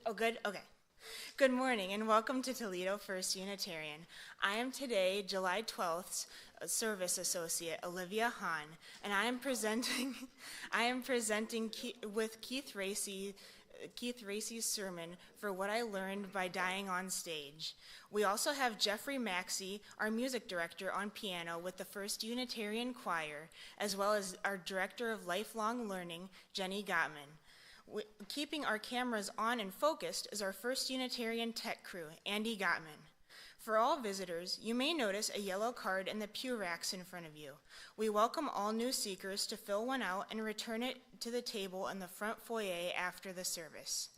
Oh, good? Okay. Good morning and welcome to Toledo First Unitarian. I am today, July 12th, Service Associate Olivia Hahn, and I am presenting with Keith Rasey's sermon for What I Learned by Dying on Stage. We also have Jeffrey Maxey, our music director, on piano with the First Unitarian Choir, as well as our Director of Lifelong Learning, Jenny Gottman. Keeping our cameras on and focused is our First Unitarian Tech crew, Andy Gottman. For all visitors, you may notice a yellow card in the pew racks in front of you. We welcome all new seekers to fill one out and return it to the table in the front foyer after the service.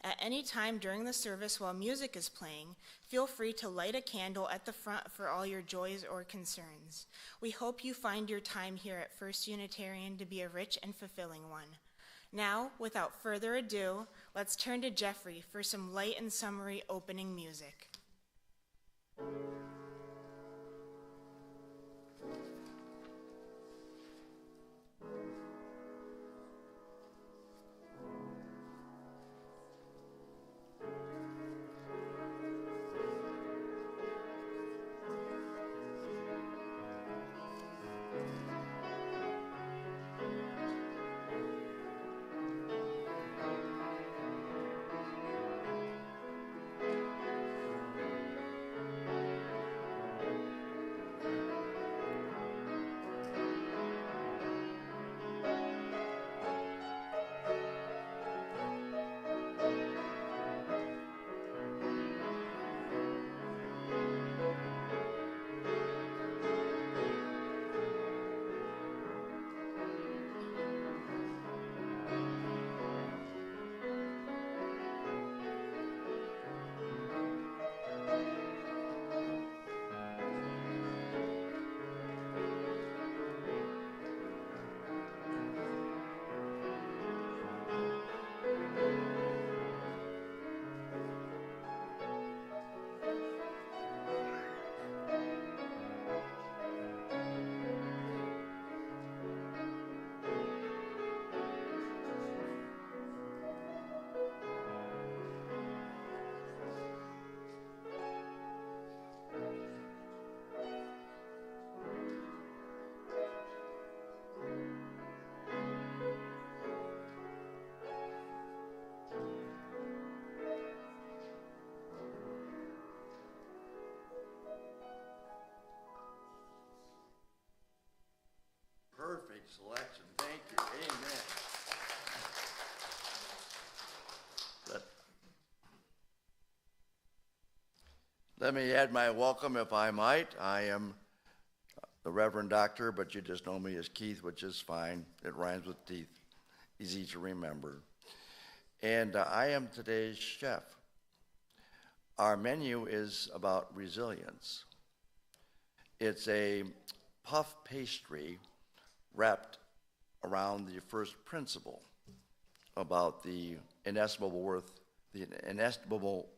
At any time during the service while music is playing, feel free to light a candle at the front for all your joys or concerns. We hope you find your time here at First Unitarian to be a rich and fulfilling one. Now, without further ado, let's turn to Jeffrey for some light and summary opening music. Perfect selection. Thank you. Amen. Let me add my welcome, if I might. I am the Reverend Doctor, but you just know me as Keith, which is fine. It rhymes with teeth. Easy to remember. And I am today's chef. Our menu is about resilience. It's a puff pastry wrapped around the first principle about the inestimable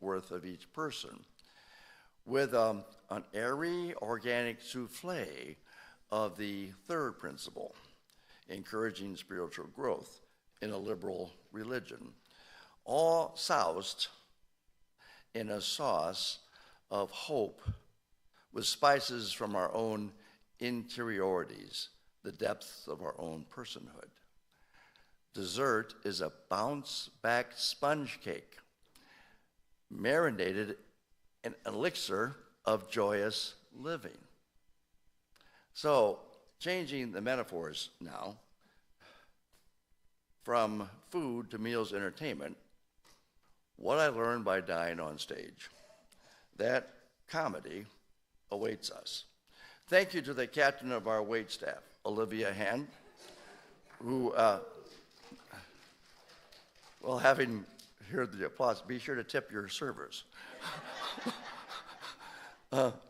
worth of each person, with an airy organic souffle of the third principle, encouraging spiritual growth in a liberal religion, all soused in a sauce of hope with spices from our own interiorities, the depths of our own personhood. Dessert is a bounce-back sponge cake, marinated in an elixir of joyous living. So, changing the metaphors now, from food to meals entertainment, what I learned by dying on stage. That comedy awaits us. Thank you to the captain of our wait staff, Olivia Hand, who, well, having heard the applause, be sure to tip your servers.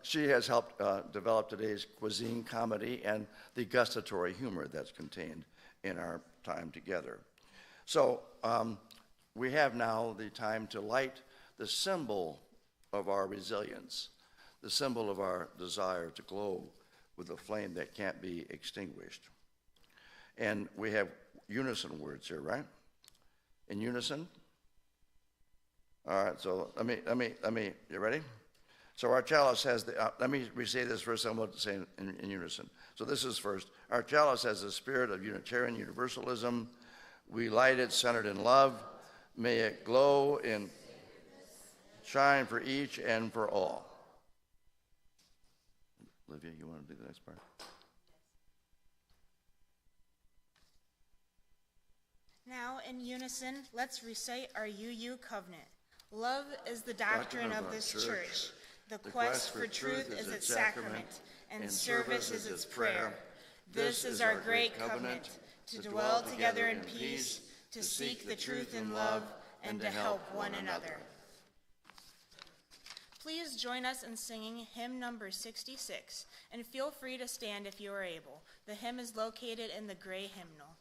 She has helped develop today's cuisine comedy and the gustatory humor that's contained in our time together. So we have now the time to light the symbol of our resilience, the symbol of our desire to glow with a flame that can't be extinguished. And we have unison words here, right? In unison? All right, so let me, you ready? So our chalice has the, let me say this first, and we'll say in unison. So this is first. Our chalice has the spirit of Unitarian Universalism. We light it centered in love. May it glow and shine for each and for all. Olivia, you want to do the next part? Now, in unison, let's recite our UU covenant. Love is the doctrine of this church. The quest for truth is its sacrament, and service is its prayer. This is our great covenant, to dwell together in peace, to seek the truth in love, and to help one another. Please join us in singing hymn number 66, and feel free to stand if you are able. The hymn is located in the gray hymnal.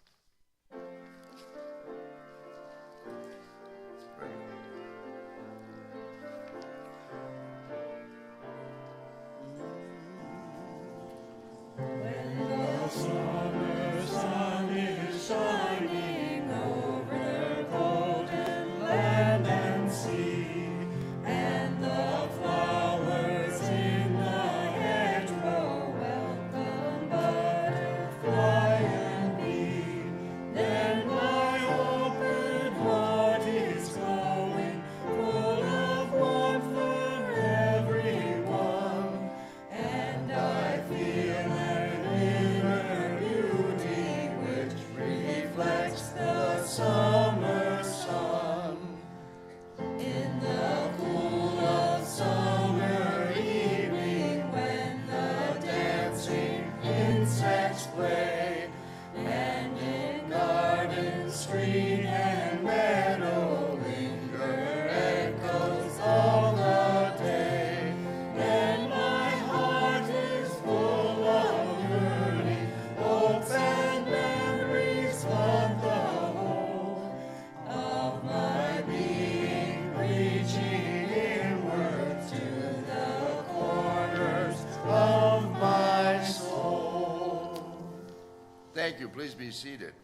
Thank you. Please be seated.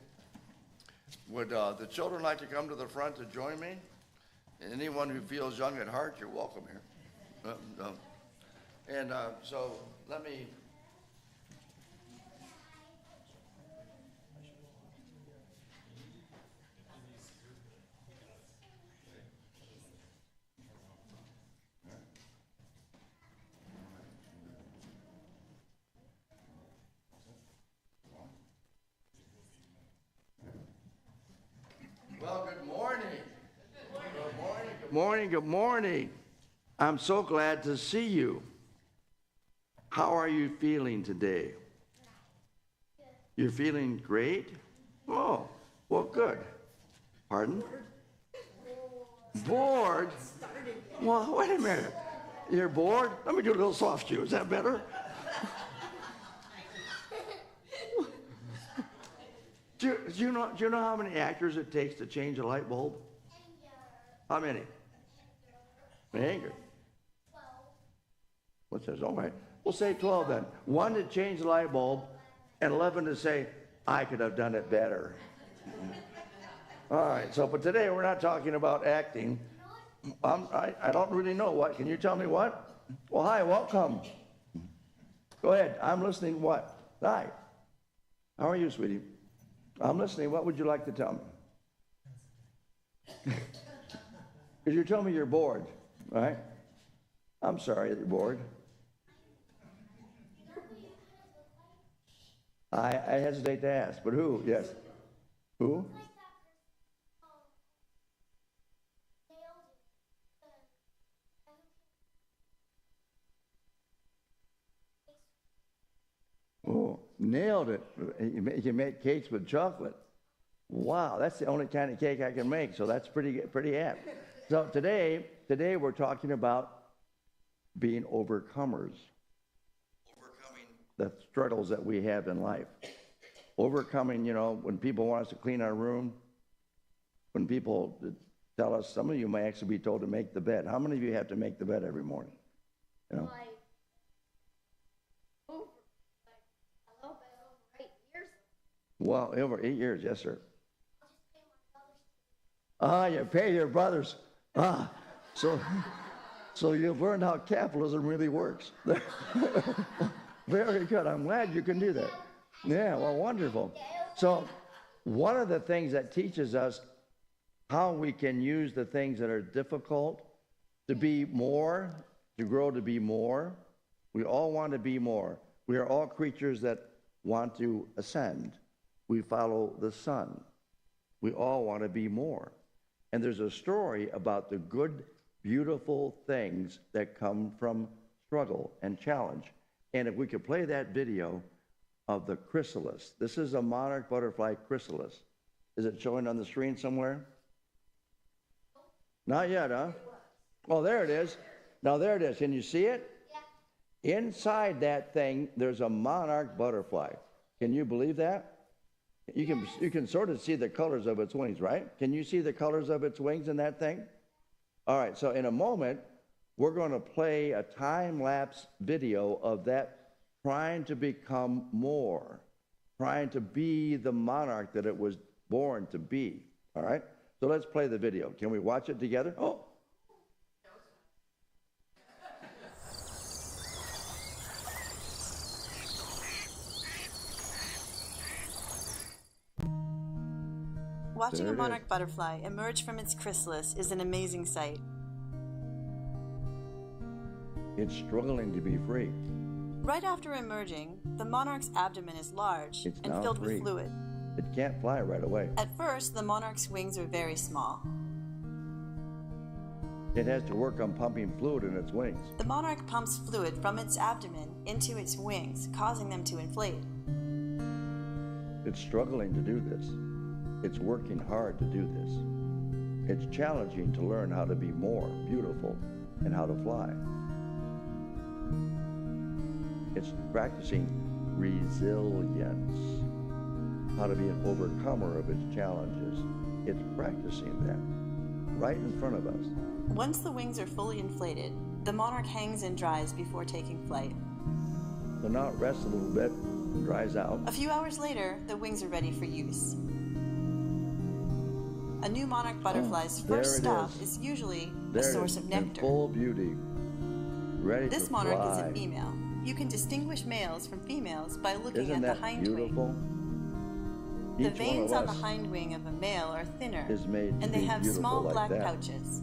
Would the children like to come to the front to join me? And anyone who feels young at heart, you're welcome here. And so let me... Well, good morning. Good morning. Good morning. Good morning. I'm so glad to see you. How are you feeling today? You're feeling great? Oh, well, good. Pardon? Bored? Well, wait a minute. You're bored? Let me do a little soft shoe. Is that better? Do you know how many actors it takes to change a light bulb? How many? Anger. What's that? All right. We'll say 12 then. 1 to change the light bulb, and 11 to say, I could have done it better. All right. So, but today we're not talking about acting. I don't really know what. Can you tell me what? Well, hi. Welcome. Go ahead. I'm listening. What? Hi. How are you, sweetie? I'm listening. What would you like to tell me? Because you tell me you're bored, right? I'm sorry that you're bored. I hesitate to ask, but who? Yes. Who? Oh, nailed it. You can make cakes with chocolate. Wow, that's the only kind of cake I can make, so that's pretty apt. So today we're talking about being overcomers. Overcoming the struggles that we have in life. Overcoming, when people want us to clean our room, when people tell us, some of you may actually be told to make the bed. How many of you have to make the bed every morning? Well, over 8 years, yes, sir. You pay your brothers. So you've learned how capitalism really works. Very good. I'm glad you can do that. Yeah, well, wonderful. So one of the things that teaches us how we can use the things that are difficult to be more, to grow to be more. We all want to be more. We are all creatures that want to ascend. We follow the sun. We all want to be more. And there's a story about the good, beautiful things that come from struggle and challenge. And if we could play that video of the chrysalis. This is a monarch butterfly chrysalis. Is it showing on the screen somewhere? Not yet, huh? Oh, there it is. Now there it is. Can you see it? Yeah. Inside that thing, there's a monarch butterfly. Can you believe that? You can sort of see the colors of its wings, right? Can you see the colors of its wings in that thing? All right, so in a moment, we're going to play a time-lapse video of that trying to become more, trying to be the monarch that it was born to be, all right? So let's play the video. Can we watch it together? Oh. Watching a monarch butterfly emerge from its chrysalis is an amazing sight. It's struggling to be free. Right after emerging, the monarch's abdomen is large and filled with fluid. It can't fly right away. At first, the monarch's wings are very small. It has to work on pumping fluid in its wings. The monarch pumps fluid from its abdomen into its wings, causing them to inflate. It's struggling to do this. It's working hard to do this. It's challenging to learn how to be more beautiful and how to fly. It's practicing resilience, how to be an overcomer of its challenges. It's practicing that right in front of us. Once the wings are fully inflated, the monarch hangs and dries before taking flight. So now it rests a little bit and dries out. A few hours later, the wings are ready for use. A new monarch butterfly's first stop is usually a source of nectar. In full beauty, ready to fly. This monarch is a female. You can distinguish males from females by looking at the hind wing. The veins on the hind wing of a male are thinner, and they have small black pouches.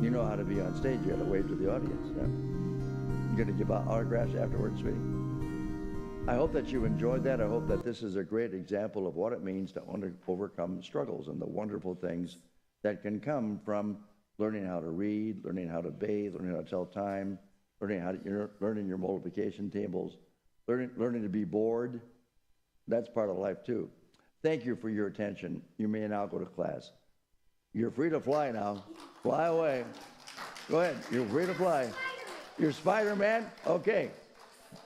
You know how to be on stage. You got to wave to the audience. Yeah? You're going to give out autographs afterwards, sweetie? I hope that you enjoyed that. I hope that this is a great example of what it means to overcome struggles and the wonderful things that can come from learning how to read, learning how to bathe, learning how to tell time, learning your multiplication tables, learning to be bored. That's part of life too. Thank you for your attention. You may now go to class. You're free to fly now. Fly away. Go ahead. You're free to fly. You're Spider-Man? Okay.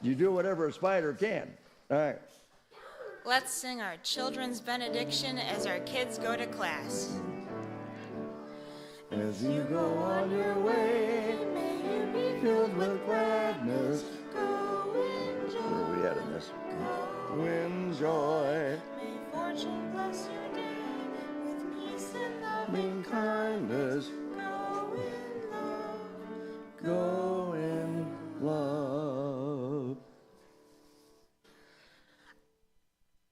You do whatever a spider can. All right. Let's sing our children's benediction as our kids go to class. As you go on your way, may you be filled with gladness. Go enjoy. Where are we at in this? Go enjoy. May fortune bless your day with peace and loving kindness. Go in love. Go in love.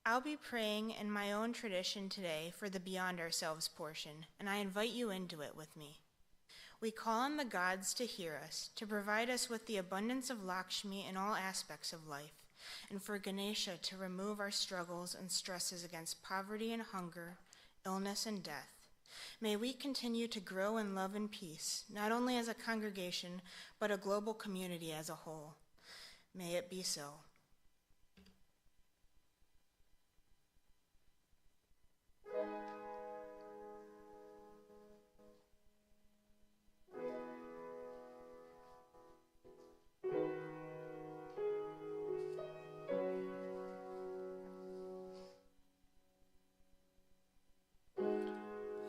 I'll be praying in my own tradition today for the Beyond Ourselves portion, and I invite you into it with me. We call on the gods to hear us, to provide us with the abundance of Lakshmi in all aspects of life, and for Ganesha to remove our struggles and stresses against poverty and hunger, illness and death. May we continue to grow in love and peace, not only as a congregation, but a global community as a whole. May it be so.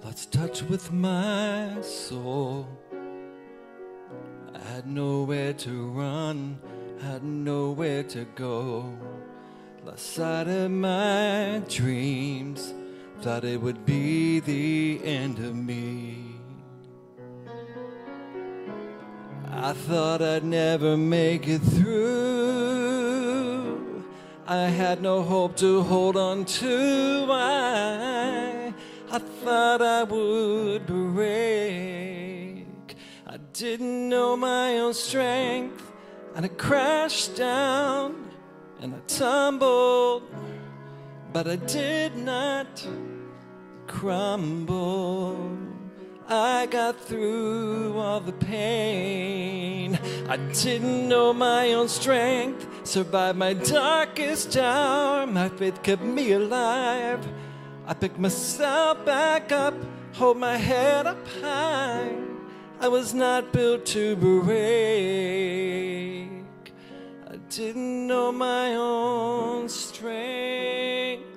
Lost touch with my soul. I had nowhere to run, had nowhere to go. Lost sight of my dreams, thought it would be the end of me. I thought I'd never make it through. I had no hope to hold on to. I thought I would break. I didn't know my own strength, and I crashed down and I tumbled, but I did not crumble. I got through all the pain. I didn't know my own strength, survived my darkest hour. My faith kept me alive. I picked myself back up, hold my head up high. I was not built to break. I didn't know my own strength.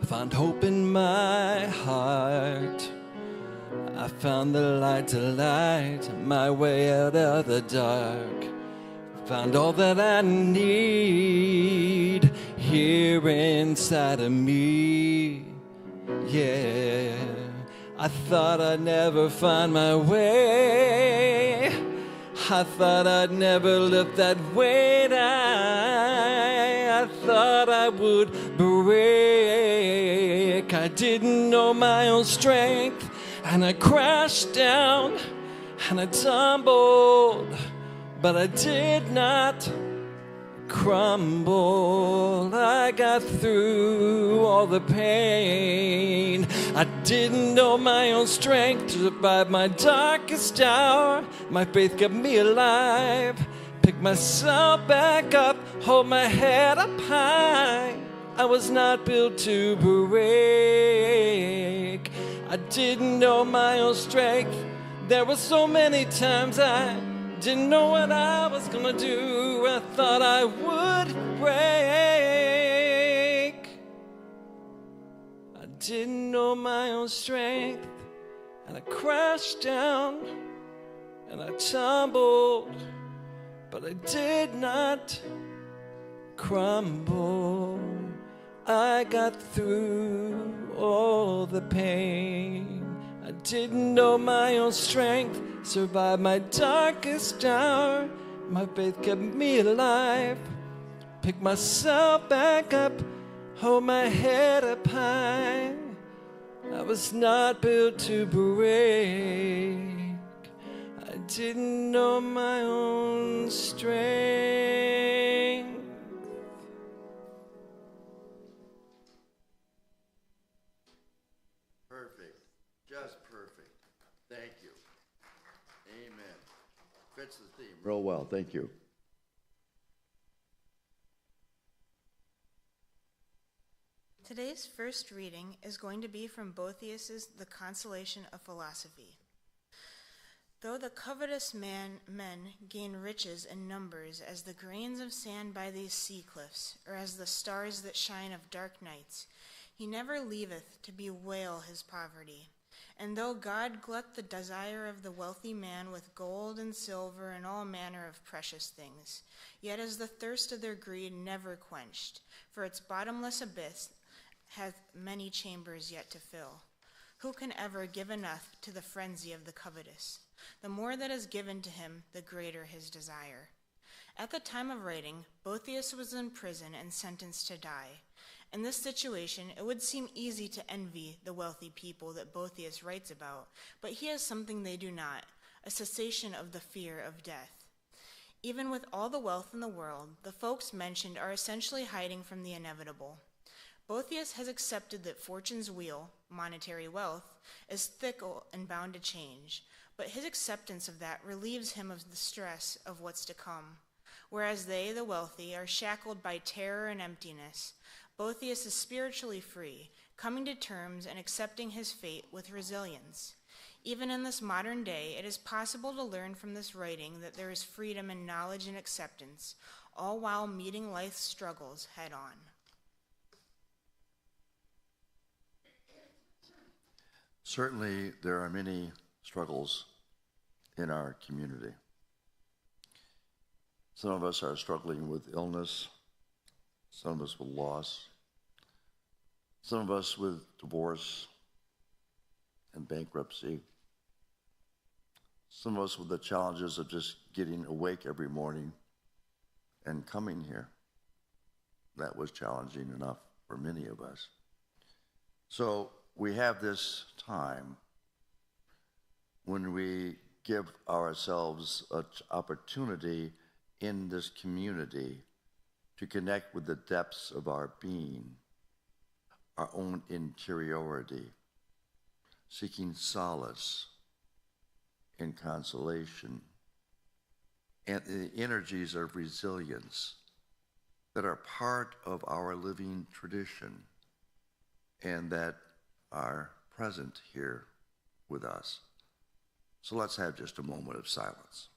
I found hope in my heart. I found the light to light my way out of the dark. Found all that I need here inside of me. Yeah, I thought I'd never find my way. I thought I'd never lift that weight. I thought I would break. I didn't know my own strength, and I crashed down and I tumbled, but I did not crumble. I got through all the pain. I didn't know my own strength to survive my darkest hour. My faith kept me alive. Pick myself back up, hold my head up high. I was not built to break. I didn't know my own strength. There were so many times I didn't know what I was gonna do. I thought I would break. I didn't know my own strength, and I crashed down and I tumbled, but I did not crumble. I got through all the pain. I didn't know my own strength, survived my darkest hour. My faith kept me alive. Pick myself back up, hold my head up high. I was not built to break. I didn't know my own strength. Perfect. Just perfect. Thank you. Amen. Fits the theme real well. Thank you. Today's first reading is going to be from Boethius's The Consolation of Philosophy. Though the covetous men gain riches in numbers as the grains of sand by these sea cliffs, or as the stars that shine of dark nights, he never leaveth to bewail his poverty. And though God glut the desire of the wealthy man with gold and silver and all manner of precious things, yet is the thirst of their greed never quenched, for its bottomless abyss hath many chambers yet to fill. Who can ever give enough to the frenzy of the covetous? The more that is given to him, the greater his desire. At the time of writing, Boethius was in prison and sentenced to die. In this situation, it would seem easy to envy the wealthy people that Boethius writes about, but he has something they do not, a cessation of the fear of death. Even with all the wealth in the world, the folks mentioned are essentially hiding from the inevitable. Boethius has accepted that fortune's wheel, monetary wealth, is fickle and bound to change, but his acceptance of that relieves him of the stress of what's to come. Whereas they, the wealthy, are shackled by terror and emptiness, Boethius is spiritually free, coming to terms and accepting his fate with resilience. Even in this modern day, it is possible to learn from this writing that there is freedom in knowledge and acceptance, all while meeting life's struggles head on. Certainly, there are many struggles in our community. Some of us are struggling with illness, some of us with loss, Some of us with divorce and bankruptcy. Some of us with the challenges of just getting awake every morning and coming here. That was challenging enough for many of us. So we have this time when we give ourselves an opportunity in this community to connect with the depths of our being, our own interiority, seeking solace and consolation, and the energies of resilience that are part of our living tradition and that are present here with us. So let's have just a moment of silence.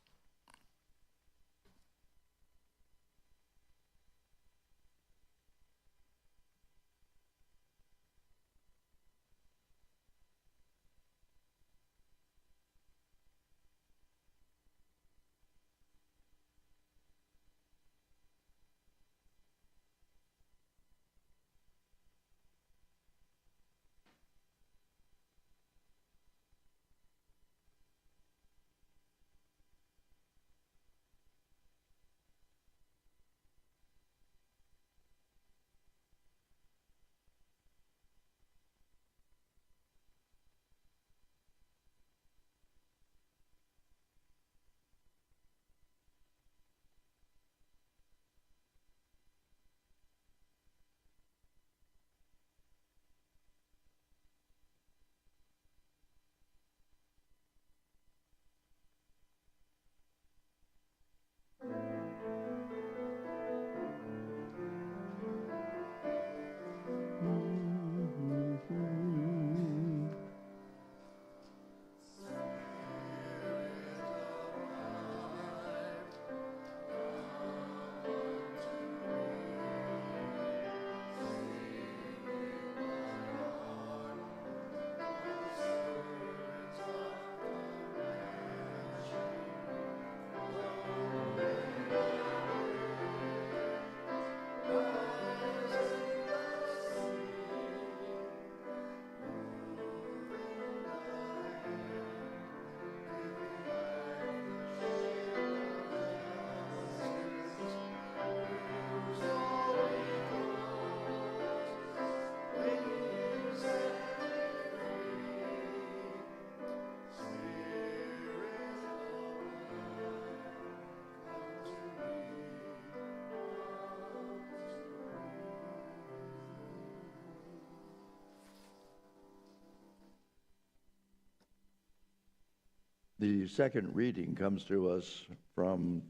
The second reading comes to us from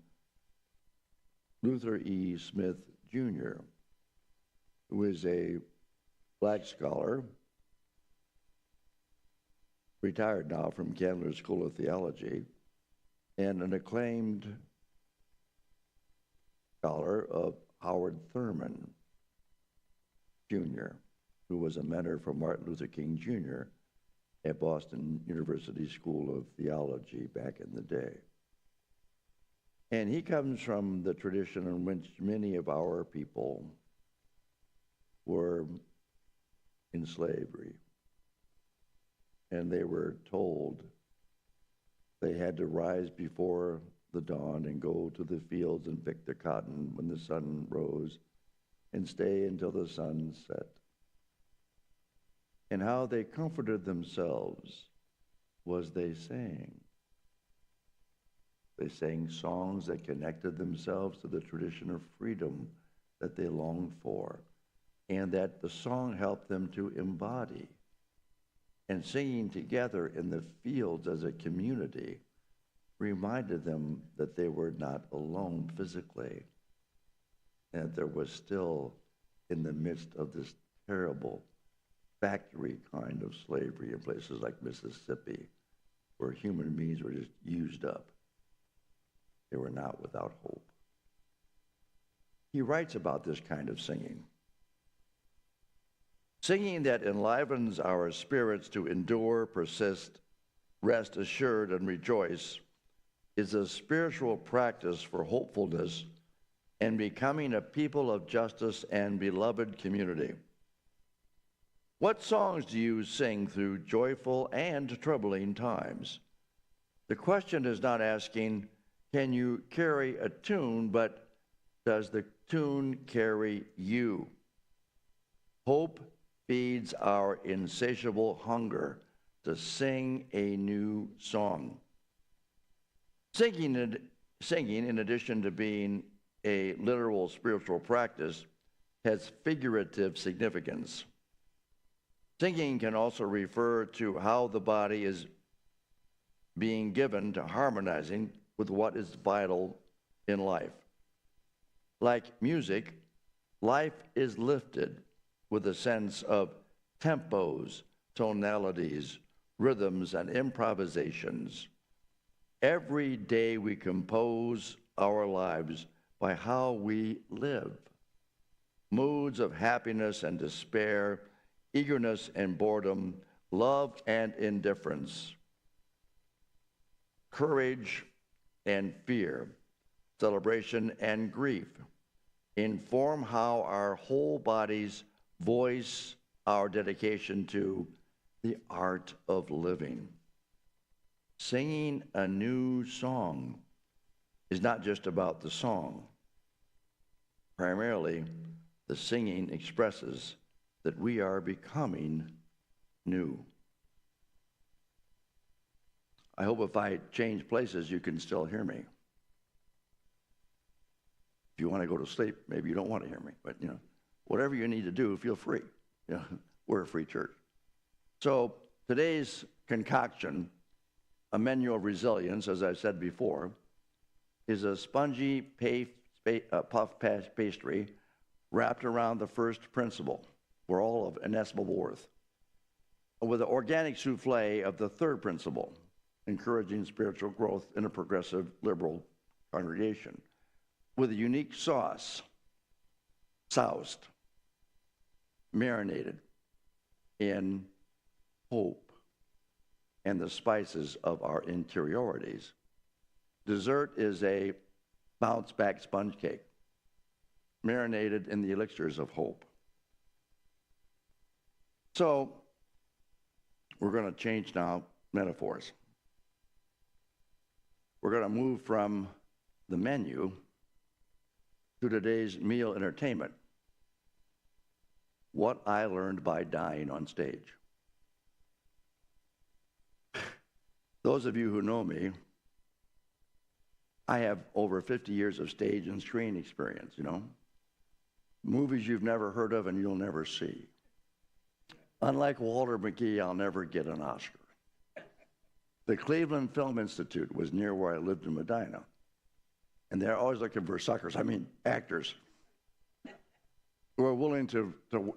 Luther E. Smith, Jr., who is a black scholar, retired now from Candler School of Theology, and an acclaimed scholar of Howard Thurman, Jr., who was a mentor for Martin Luther King, Jr., at Boston University School of Theology back in the day. And he comes from the tradition in which many of our people were in slavery. And they were told they had to rise before the dawn and go to the fields and pick the cotton when the sun rose and stay until the sun set. And how they comforted themselves was they sang. They sang songs that connected themselves to the tradition of freedom that they longed for, and that the song helped them to embody. And singing together in the fields as a community reminded them that they were not alone physically, and that there was still, in the midst of this terrible factory kind of slavery in places like Mississippi, where human beings were just used up, they were not without hope. He writes about this kind of singing. Singing that enlivens our spirits to endure, persist, rest assured, and rejoice is a spiritual practice for hopefulness and becoming a people of justice and beloved community. What songs do you sing through joyful and troubling times? The question is not asking, can you carry a tune, but does the tune carry you? Hope feeds our insatiable hunger to sing a new song. Singing, in addition to being a literal spiritual practice, has figurative significance. Singing can also refer to how the body is being given to harmonizing with what is vital in life. Like music, life is lifted with a sense of tempos, tonalities, rhythms, and improvisations. Every day we compose our lives by how we live. Moods of happiness and despair, eagerness and boredom, love and indifference, courage and fear, celebration and grief inform how our whole bodies voice our dedication to the art of living. Singing a new song is not just about the song. Primarily, the singing expresses that we are becoming new. I hope if I change places, you can still hear me. If you want to go to sleep, maybe you don't want to hear me, but whatever you need to do, feel free. We're a free church. So today's concoction, a menu of resilience, as I said before, is a spongy puff pastry wrapped around the first principle. We're all of inestimable worth. With an organic souffle of the third principle, encouraging spiritual growth in a progressive liberal congregation. With a unique sauce, soused, marinated in hope and the spices of our interiorities. Dessert is a bounce-back sponge cake, marinated in the elixirs of hope. So, we're going to change now metaphors. We're going to move from the menu to today's meal entertainment. What I learned by dying on stage. Those of you who know me, I have over 50 years of stage and screen experience, Movies you've never heard of and you'll never see. Unlike Walter McGee, I'll never get an Oscar. The Cleveland Film Institute was near where I lived in Medina. And they're always looking for actors who are willing to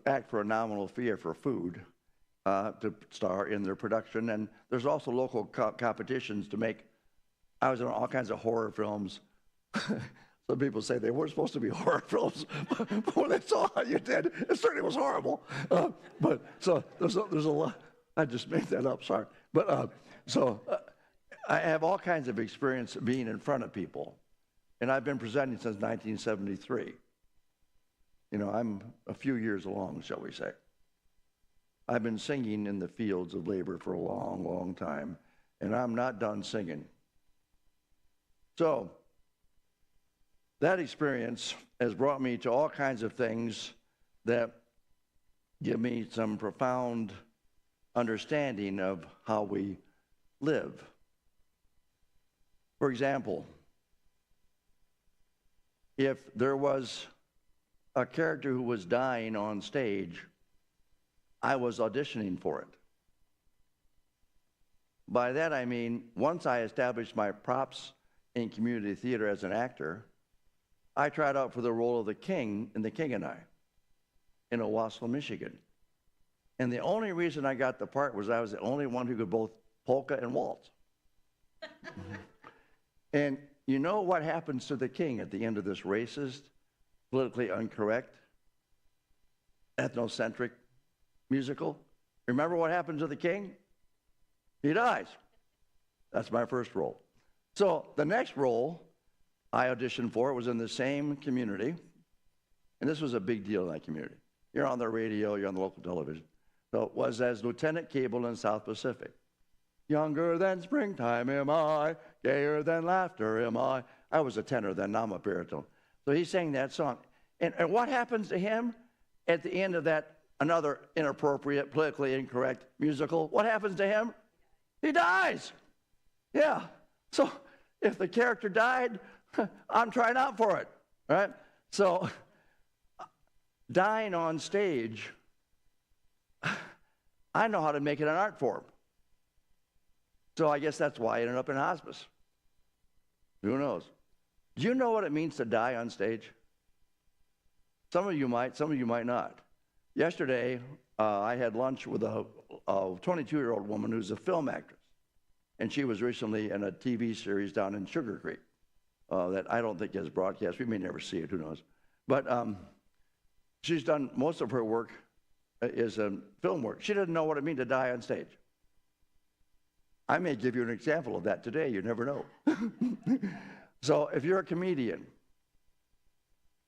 act for a nominal fee or for food to star in their production. And there's also local competitions to make. I was in all kinds of horror films. Some people say they weren't supposed to be horror films, but when they saw how you did, it certainly was horrible. So there's a lot. I just made that up, sorry. But I have all kinds of experience being in front of people. And I've been presenting since 1973. I'm a few years along, shall we say. I've been singing in the fields of labor for a long, long time, and I'm not done singing. So, that experience has brought me to all kinds of things that give me some profound understanding of how we live. For example, if there was a character who was dying on stage, I was auditioning for it. By that I mean, once I established my props in community theater as an actor, I tried out for the role of the king in The King and I in Owasso, Michigan. And the only reason I got the part was I was the only one who could both polka and waltz. And you know what happens to the king at the end of this racist, politically incorrect, ethnocentric musical? Remember what happened to the king? He dies. That's my first role. So the next role I auditioned for was in the same community, and this was a big deal in that community. You're on the radio, you're on the local television. So it was as Lieutenant Cable in South Pacific. Younger than springtime am I, gayer than laughter am I. I was a tenor then, now I'm a baritone. So he sang that song. And what happens to him at the end of that, another inappropriate, politically incorrect musical? What happens to him? He dies. Yeah. So if the character died, I'm trying out for it, right? So dying on stage, I know how to make it an art form. So I guess that's why I ended up in hospice. Who knows? Do you know what it means to die on stage? Some of you might, some of you might not. Yesterday, I had lunch with a 22-year-old woman who's a film actress. And she was recently in a TV series down in Sugar Creek that I don't think is broadcast. We may never see it, who knows. But she's done most of her work is film work. She doesn't know what it means to die on stage. I may give you an example of that today. You never know. So if you're a comedian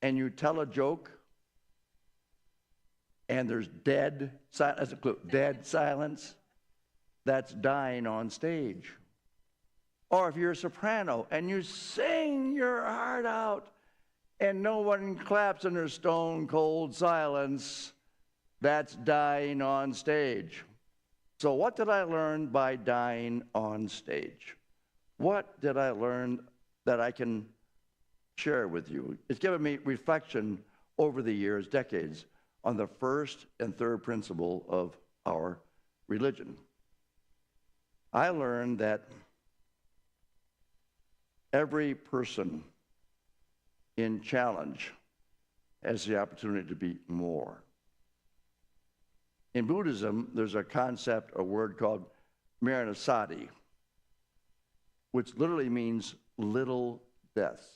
and you tell a joke and there's dead silence, that's dying on stage. Or if you're a soprano and you sing your heart out and no one claps in their stone cold silence, that's dying on stage. So what did I learn by dying on stage? What did I learn that I can share with you? It's given me reflection over the years, decades, on the first and third principle of our religion. I learned that every person in challenge has the opportunity to be more. In Buddhism, there's a concept, a word called Maranasati, which literally means little deaths.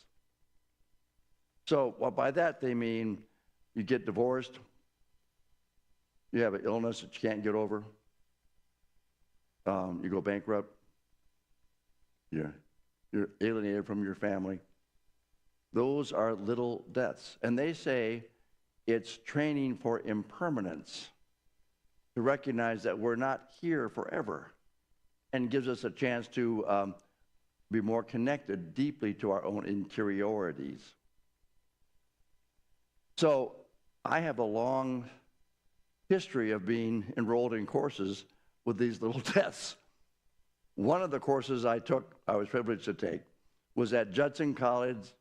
So by that they mean you get divorced, you have an illness that you can't get over, you go bankrupt, you're alienated from your family. Those are little deaths. And they say it's training for impermanence, to recognize that we're not here forever, and gives us a chance to be more connected deeply to our own interiorities. So I have a long history of being enrolled in courses with these little deaths. One of the courses I was privileged to take, was at Judson Collins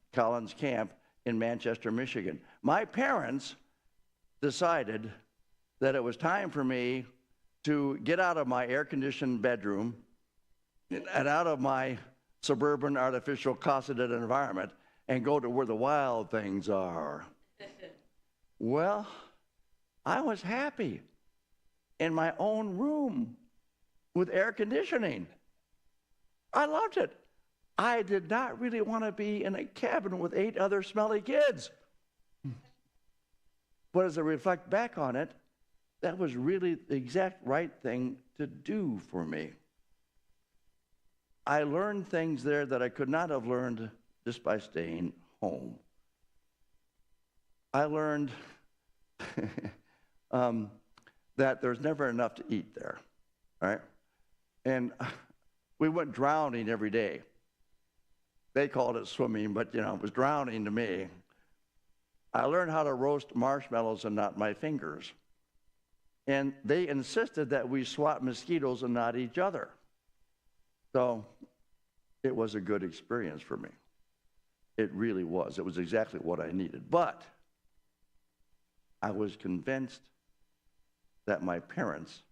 Camp in Manchester, Michigan. My parents decided that it was time for me to get out of my air-conditioned bedroom and out of my suburban artificial cosseted environment and go to where the wild things are. Well, I was happy in my own room with air conditioning. I loved it. I did not really want to be in a cabin with 8 other smelly kids. But as I reflect back on it, that was really the exact right thing to do for me. I learned things there that I could not have learned just by staying home. I learned that there's never enough to eat there, right? And we went drowning every day. They called it swimming, but it was drowning to me. I learned how to roast marshmallows and not my fingers. And they insisted that we swat mosquitoes and not each other. So it was a good experience for me. It really was. It was exactly what I needed. But I was convinced that my parents,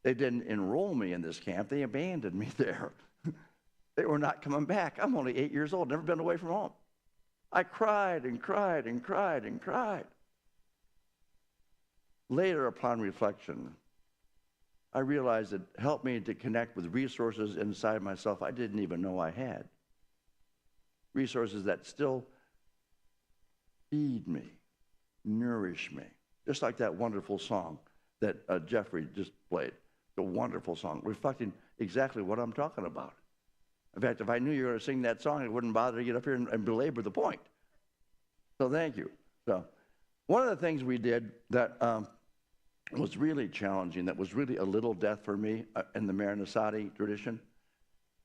they didn't enroll me in this camp. They abandoned me there. They were not coming back. I'm only 8 years old, never been away from home. I cried and cried and cried and cried. Later, upon reflection, I realized it helped me to connect with resources inside myself I didn't even know I had. Resources that still feed me, nourish me. Just like that wonderful song that Jeffrey just played. The wonderful song, reflecting exactly what I'm talking about. In fact, if I knew you were going to sing that song, I wouldn't bother to get up here and belabor the point. So thank you. So one of the things we did that was really challenging, that was really a little death for me in the Maranasati tradition.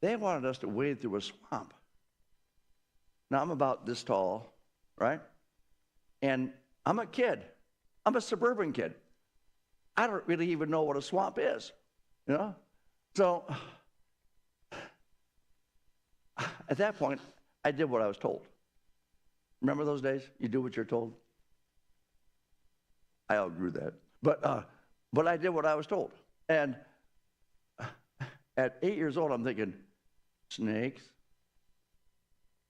They wanted us to wade through a swamp. Now, I'm about this tall, right? And I'm a kid. I'm a suburban kid. I don't really even know what a swamp is, you know? So at that point, I did what I was told. Remember those days? You do what you're told? I outgrew that. But I did what I was told. And at 8 years old, I'm thinking, snakes,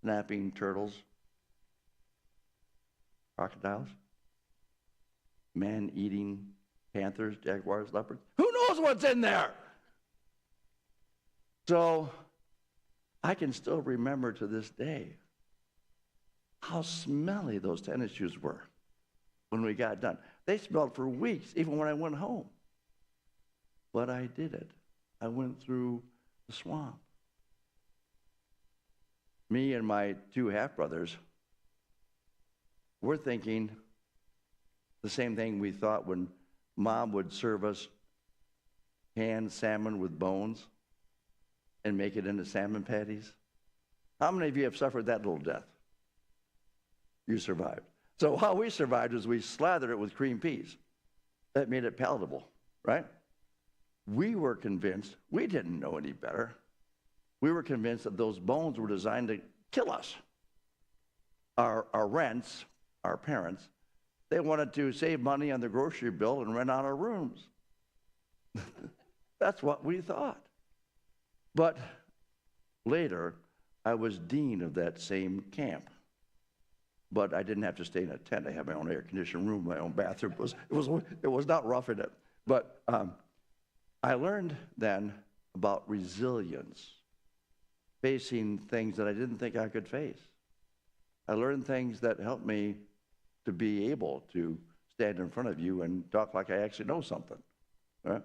snapping turtles, crocodiles, man-eating panthers, jaguars, leopards. Who knows what's in there? So I can still remember to this day how smelly those tennis shoes were when we got done. They smelled for weeks, even when I went home. But I did it. I went through the swamp. Me and my two half-brothers, we're thinking the same thing we thought when Mom would serve us canned salmon with bones and make it into salmon patties. How many of you have suffered that little death? You survived. So how we survived is we slathered it with cream peas. That made it palatable, right? We were convinced, we didn't know any better. We were convinced that those bones were designed to kill us. Our rents, our parents, they wanted to save money on the grocery bill and rent out our rooms. That's what we thought. But later, I was dean of that same camp. But I didn't have to stay in a tent. I had my own air-conditioned room, my own bathroom. It was not roughing it. But I learned then about resilience, facing things that I didn't think I could face. I learned things that helped me to be able to stand in front of you and talk like I actually know something. Right?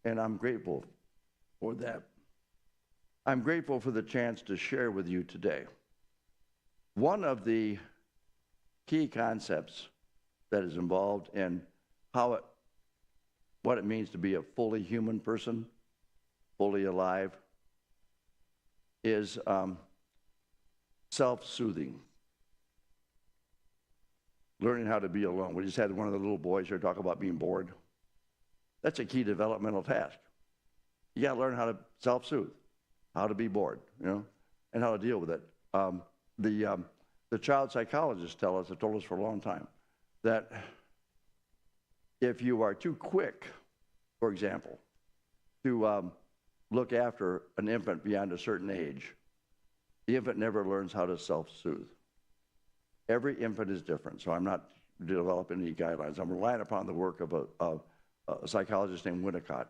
And I'm grateful for that. I'm grateful for the chance to share with you today. One of the key concepts that is involved in what it means to be a fully human person, fully alive, is self-soothing. Learning how to be alone. We just had one of the little boys here talk about being bored. That's a key developmental task. You got to learn how to self-soothe, how to be bored, you know, and how to deal with it. The child psychologists tell us, have told us for a long time, that if you are too quick, for example, to look after an infant beyond a certain age, the infant never learns how to self-soothe. Every infant is different, so I'm not developing any guidelines. I'm relying upon the work of a psychologist named Winnicott,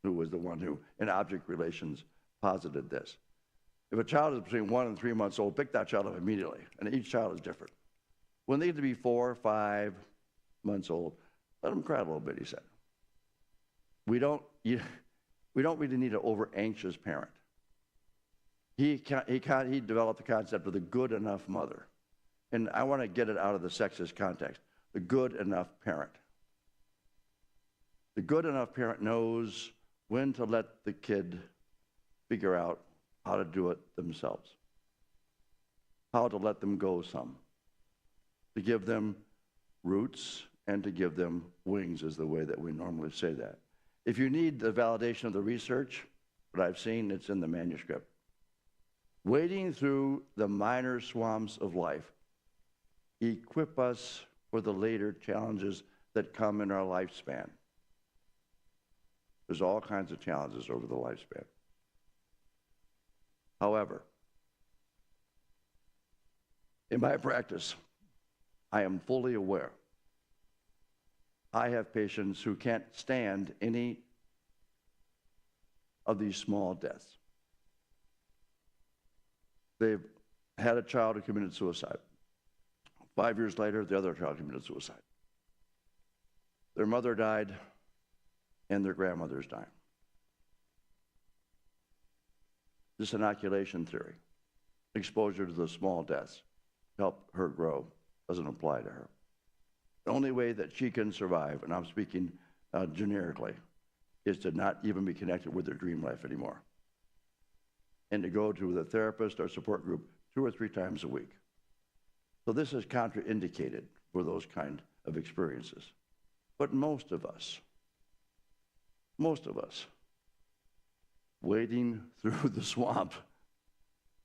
who was the one who, in object relations, posited this. If a child is between 1 and 3 months old, pick that child up immediately, and each child is different. When they get to be 4 or 5 months old, let them cry a little bit, he said. We don't really need an over-anxious parent. He developed the concept of the good enough mother. And I want to get it out of the sexist context. The good enough parent. The good enough parent knows when to let the kid figure out how to do it themselves. How to let them go some. To give them roots and to give them wings is the way that we normally say that. If you need the validation of the research, what I've seen, it's in the manuscript. Wading through the minor swamps of life equip us for the later challenges that come in our lifespan. There's all kinds of challenges over the lifespan. However, in my practice, I am fully aware I have patients who can't stand any of these small deaths. They've had a child who committed suicide. 5 years later, the other child committed suicide. Their mother died, and their grandmother's dying. This inoculation theory, exposure to the small deaths, help her grow, doesn't apply to her. The only way that she can survive, and I'm speaking generically, is to not even be connected with her dream life anymore, and to go to the therapist or support group 2 or 3 times a week. So this is contraindicated for those kind of experiences. But most of us, wading through the swamp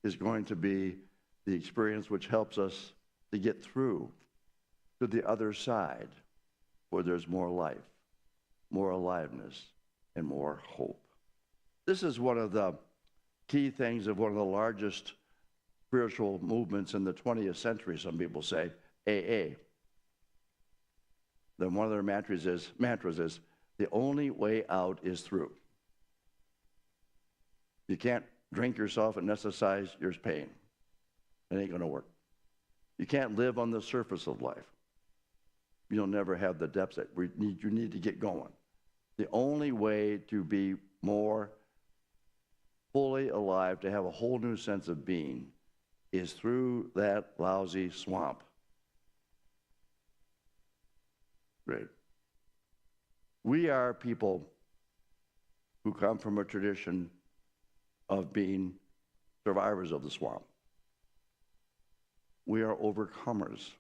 is going to be the experience which helps us to get through to the other side, where there's more life, more aliveness, and more hope. This is one of the key things of one of the largest spiritual movements in the 20th century, some people say, AA. Then one of their mantras is, the only way out is through. You can't drink yourself and anesthetize your pain. It ain't going to work. You can't live on the surface of life. You'll never have the depths that you need to get going. The only way to be more fully alive, to have a whole new sense of being, is through that lousy swamp. Right. We are people who come from a tradition of being survivors of the swamp. We are overcomers.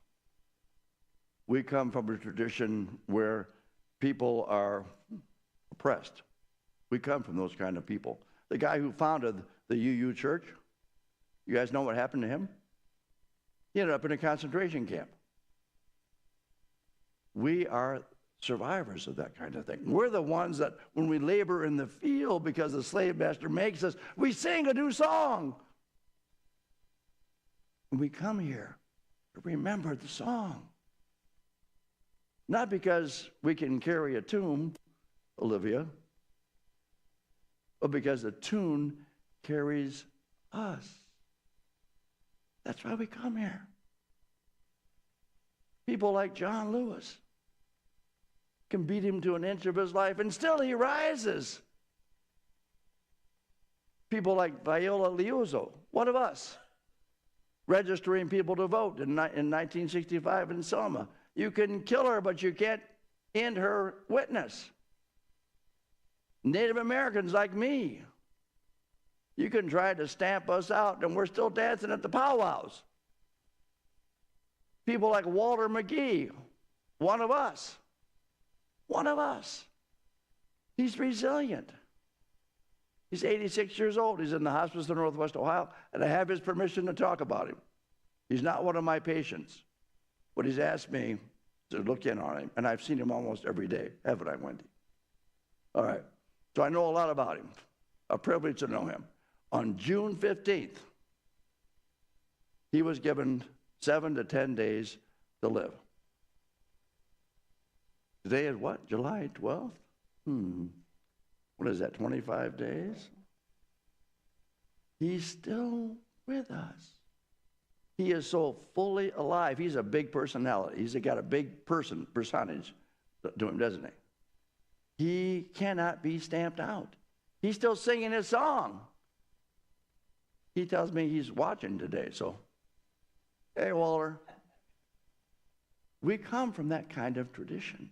We come from a tradition where people are oppressed. We come from those kind of people. The guy who founded the UU Church, you guys know what happened to him? He ended up in a concentration camp. We are survivors of that kind of thing. We're the ones that, when we labor in the field because the slave master makes us, we sing a new song. And we come here to remember the song. Not because we can carry a tune, Olivia, but because the tune carries us. That's why we come here. People like John Lewis can beat him to an inch of his life, and still he rises. People like Viola Liuzzo, one of us, registering people to vote in 1965 in Selma. You can kill her, but you can't end her witness. Native Americans like me, you can try to stamp us out, and we're still dancing at the powwows. People like Walter McGee, one of us. One of us. He's resilient. He's 86 years old. He's in the hospice in Northwest Ohio, and I have his permission to talk about him. He's not one of my patients, but he's asked me to look in on him, and I've seen him almost every day, haven't I, Wendy? All right. So I know a lot about him. A privilege to know him. On June 15th, he was given 7 to 10 days to live. Today is what? July 12th? What is that, 25 days? He's still with us. He is so fully alive. He's a big personality. He's got a big personage to him, doesn't he? He cannot be stamped out. He's still singing his song. He tells me he's watching today, so, hey, Walter. We come from that kind of tradition.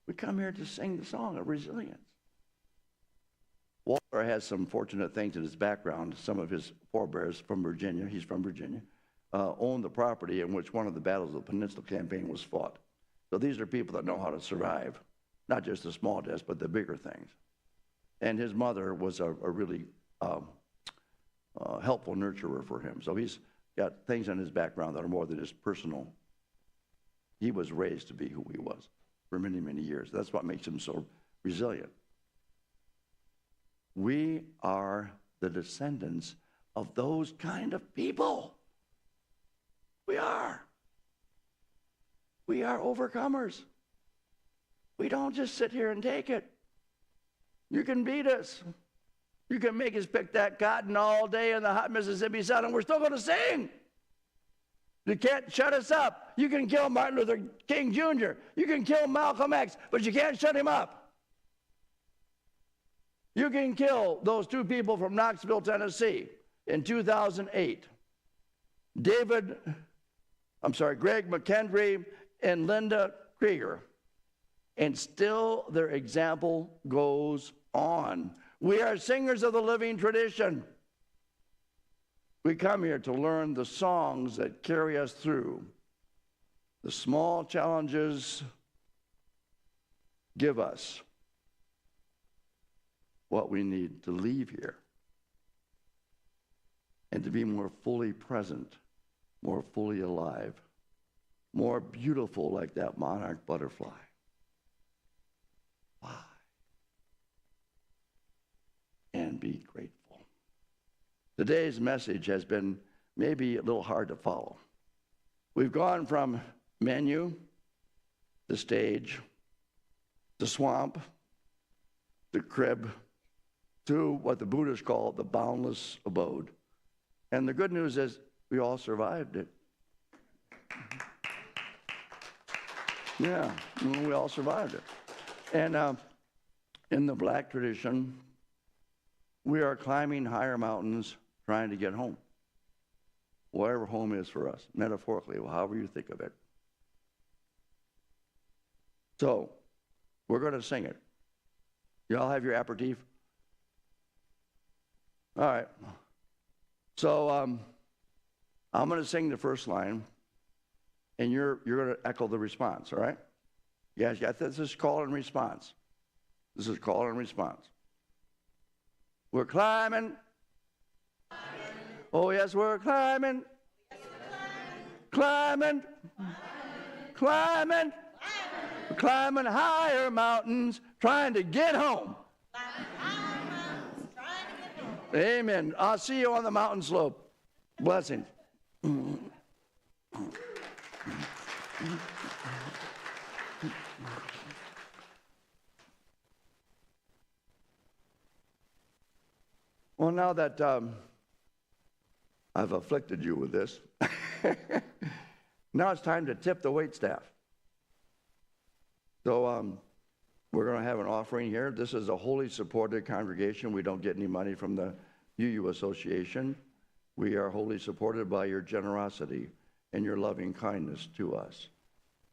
We come here to sing the song of resilience. Walter has some fortunate things in his background. Some of his forebears from Virginia, he's from Virginia, owned the property in which one of the battles of the Peninsula Campaign was fought. So these are people that know how to survive, not just the small deaths, but the bigger things. And his mother was a really helpful nurturer for him. So he's got things in his background that are more than just personal. He was raised to be who he was for many, many years. That's what makes him so resilient. We are the descendants of those kind of people. We are. We are overcomers. We don't just sit here and take it. You can beat us. You can make us pick that cotton all day in the hot Mississippi sun, and we're still going to sing. You can't shut us up. You can kill Martin Luther King Jr. You can kill Malcolm X, but you can't shut him up. You can kill those 2 people from Knoxville, Tennessee in 2008. Greg McKendry and Linda Krieger. And still their example goes on. We are singers of the living tradition. We come here to learn the songs that carry us through. The small challenges give us what we need to leave here and to be more fully present, more fully alive, more beautiful like that monarch butterfly. Fly. And be grateful. Today's message has been maybe a little hard to follow. We've gone from menu, the stage, the swamp, the crib, to what the Buddhists call the boundless abode. And the good news is we all survived it. Yeah, we all survived it. And in the Black tradition, we are climbing higher mountains trying to get home. Whatever home is for us, metaphorically, however you think of it. So, we're going to sing it. You all have your aperitif? All right. So, I'm going to sing the first line, and you're going to echo the response, all right? You guys got this? This is call and response. This is call and response. We're climbing. Oh, yes, we're climbing. Climbing. Climbing. We're climbing higher mountains, trying to get home. Amen. I'll see you on the mountain slope. Blessings. Well, now that I've afflicted you with this, now it's time to tip the waitstaff. So we're going to have an offering here. This is a wholly supported congregation. We don't get any money from the UU Association. We are wholly supported by your generosity and your loving kindness to us.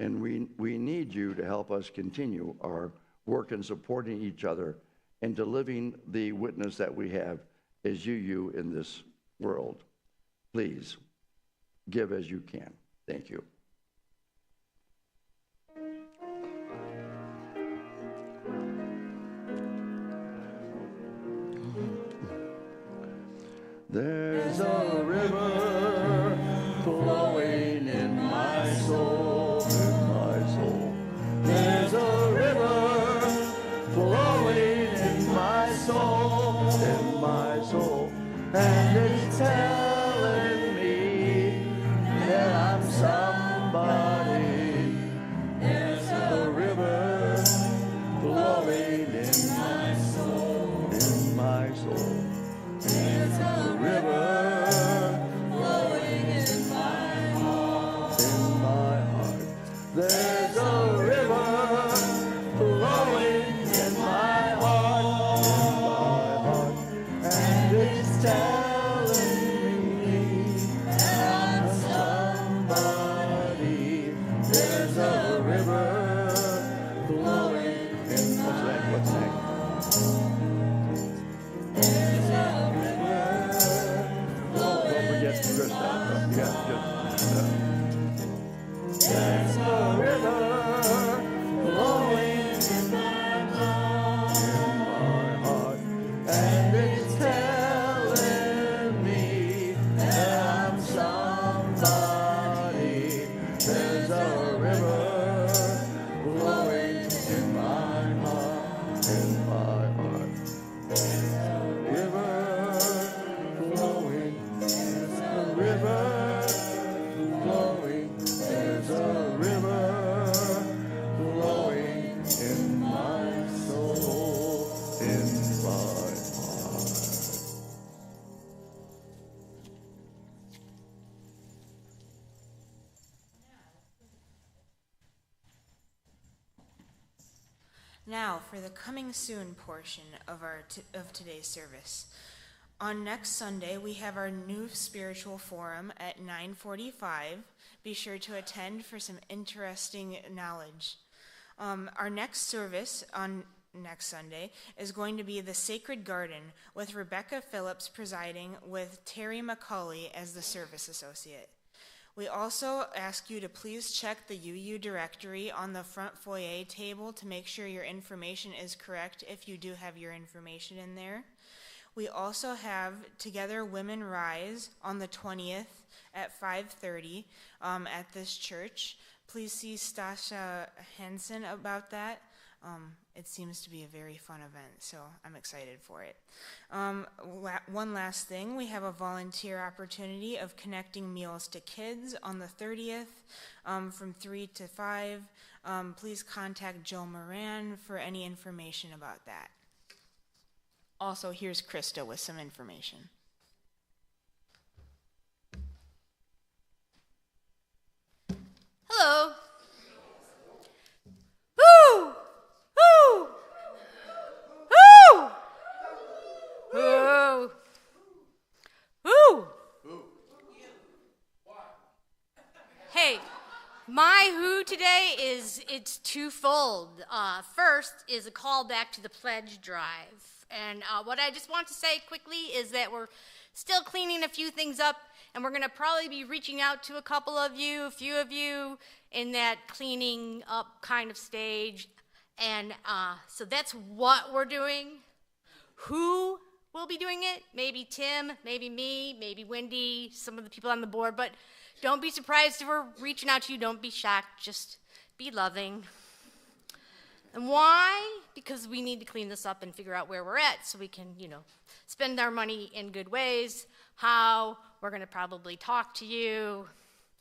And we need you to help us continue our work in supporting each other and to living the witness that we have as UU in this world. Please, give as you can. Thank you. There's a river flowing in my soul, in my soul. There's a river flowing in my soul, and it's telling me that I'm somebody. There's a river flowing in my soul, in my soul. There's a river flowing in my heart, in my heart. There's a river flowing in my heart, and it's telling me that I'm somebody. There's a river flowing in my heart. What's next? There's a river flowing in my heart, and it's telling me that I'm somebody. There's a river flowing in my heart, in my heart. There's a river flowing, there's a river flowing. There's a river flowing in my soul, in my heart. Now, for the coming soon portion of today's service. On next Sunday, we have our new spiritual forum at 9:45. Be sure to attend for some interesting knowledge. Our next service on next Sunday is going to be the Sacred Garden with Rebecca Phillips presiding with Terry McCauley as the service associate. We also ask you to please check the UU directory on the front foyer table to make sure your information is correct if you do have your information in there. We also have Together Women Rise on the 20th at 5:30 at this church. Please see Stasha Henson about that. It seems to be a very fun event, so I'm excited for it. One last thing, we have a volunteer opportunity of connecting meals to kids on the 30th from 3 to 5. Please contact Joe Moran for any information about that. Also, here's Krista with some information. Hello. Woo! Woo! Woo! Woo! Woo! Hey, my who today it's twofold. First is a call back to the pledge drive. And what I just want to say quickly is that we're still cleaning a few things up, and we're going to probably be reaching out to a few of you in that cleaning up kind of stage. And so that's what we're doing. Who will be doing it? Maybe Tim, maybe me, maybe Wendy, some of the people on the board. But don't be surprised if we're reaching out to you. Don't be shocked. Just be loving. And why? Because we need to clean this up and figure out where we're at so we can, spend our money in good ways. How? We're going to probably talk to you.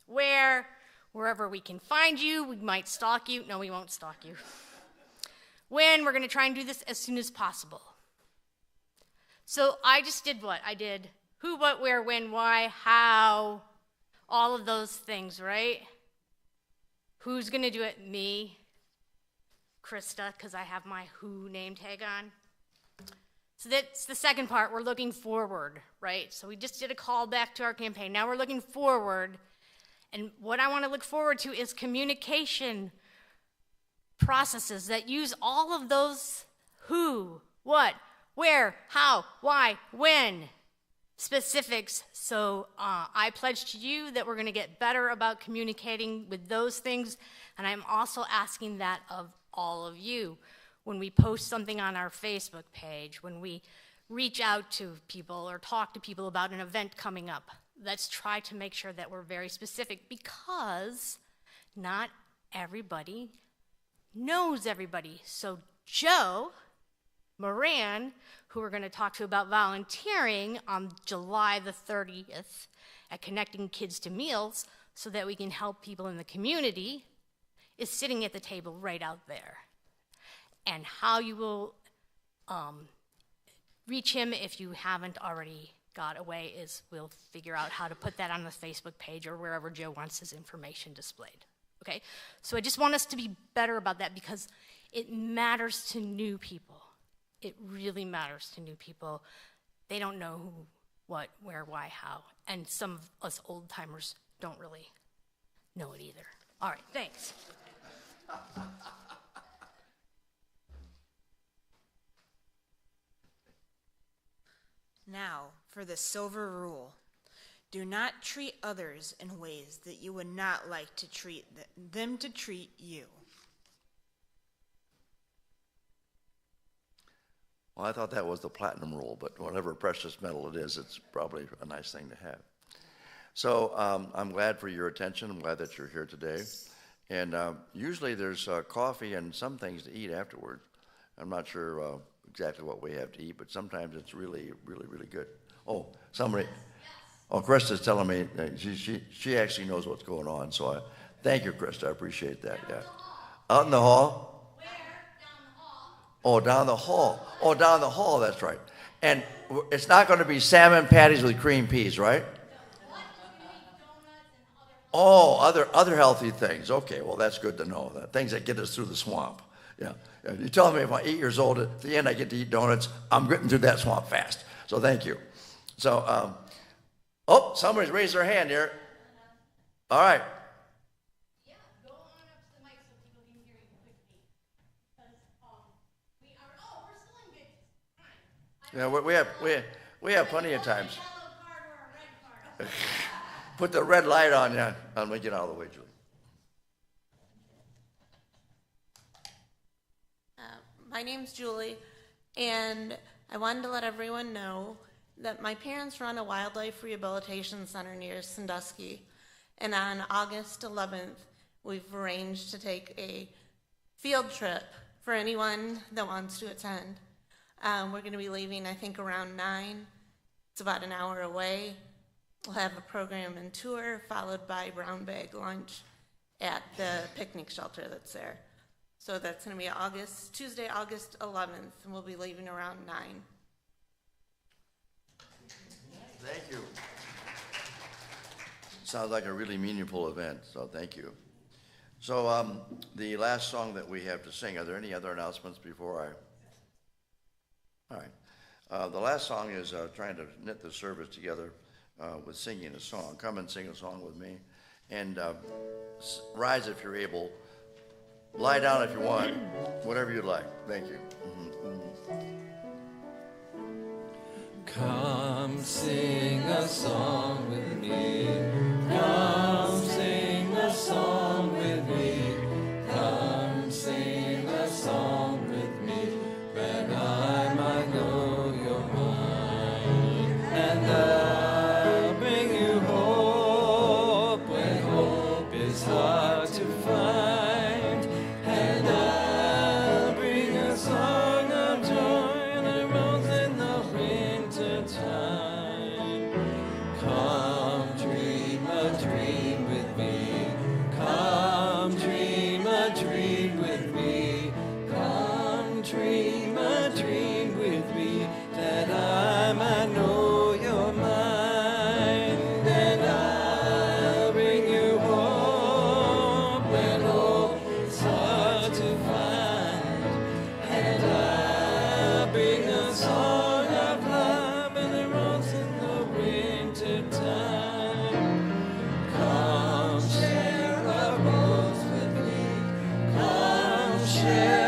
Where? Wherever we can find you. We might stalk you. No, we won't stalk you. When? We're going to try and do this as soon as possible. So I just did what? I did who, what, where, when, why, how, all of those things, right? Who's going to do it? Me. Krista, because I have my who name tag on. So that's the second part. We're looking forward, right? So we just did a call back to our campaign. Now we're looking forward. And what I want to look forward to is communication processes that use all of those who, what, where, how, why, when specifics. So I pledge to you that we're going to get better about communicating with those things. And I'm also asking that of all of you. When we post something on our Facebook page, when we reach out to people or talk to people about an event coming up, let's try to make sure that we're very specific, because not everybody knows everybody. So Joe Moran, who we're going to talk to about volunteering on July the 30th at Connecting Kids to Meals so that we can help people in the community, is sitting at the table right out there. And how you will reach him, if you haven't already got away, is we'll figure out how to put that on the Facebook page or wherever Joe wants his information displayed. Okay? So I just want us to be better about that, because it matters to new people. It really matters to new people. They don't know who, what, where, why, how. And some of us old-timers don't really know it either. All right, thanks. Now, for the silver rule. Do not treat others in ways that you would not like to treat them to treat you. Well, I thought that was the platinum rule, but whatever precious metal it is, it's probably a nice thing to have. So I'm glad for your attention. I'm glad that you're here today. And usually there's coffee and some things to eat afterwards. I'm not sure exactly what we have to eat, but sometimes it's really, really, really good. Oh, somebody, oh, Krista's telling me she actually knows what's going on, so thank you, Krista, I appreciate that, yeah. Out in the hall? Where? Down the hall. Oh, down the hall. Oh, down the hall, that's right. And it's not going to be salmon patties with cream peas, right? Oh, other healthy things. Okay, well, that's good to know. Things that get us through the swamp. Yeah. You tell me if I'm 8 years old, at the end I get to eat donuts, I'm getting through that swamp fast. So thank you. So, oh, somebody's raised their hand here. All right. Yeah, go on up to the mic so people can hear you quickly. Because we're still in good time. Yeah, we have plenty of times. A yellow card or a red card. Put the red light on you. I'll make it out of the way, Julie. My name's Julie, and I wanted to let everyone know that my parents run a wildlife rehabilitation center near Sandusky, and on August 11th, we've arranged to take a field trip for anyone that wants to attend. We're going to be leaving, I think, around 9. It's about an hour away. We'll have a program and tour, followed by brown bag lunch at the picnic shelter that's there. So that's going to be Tuesday, August 11th, and we'll be leaving around 9. Thank you. Sounds like a really meaningful event, so thank you. So the last song that we have to sing, are there any other announcements before I? All right. The last song is trying to knit the service together with singing a song. Come and sing a song with me. And rise if you're able. Lie down if you want. Whatever you'd like. Thank you. Come sing a song with me. Come sing a song with me. Come sing a song with me. That I might know your mind. And I'll bring you hope when hope is hard to find. And I'll bring a song of joy that rolls in the winter time. Come dream a dream with me. Come dream a dream with me. Come dream a dream with me, that I might know your mind. And I'll bring you hope when hope is hard to find. And I'll bring a song of love and the rose in the winter time. Come share a rose with me. Come share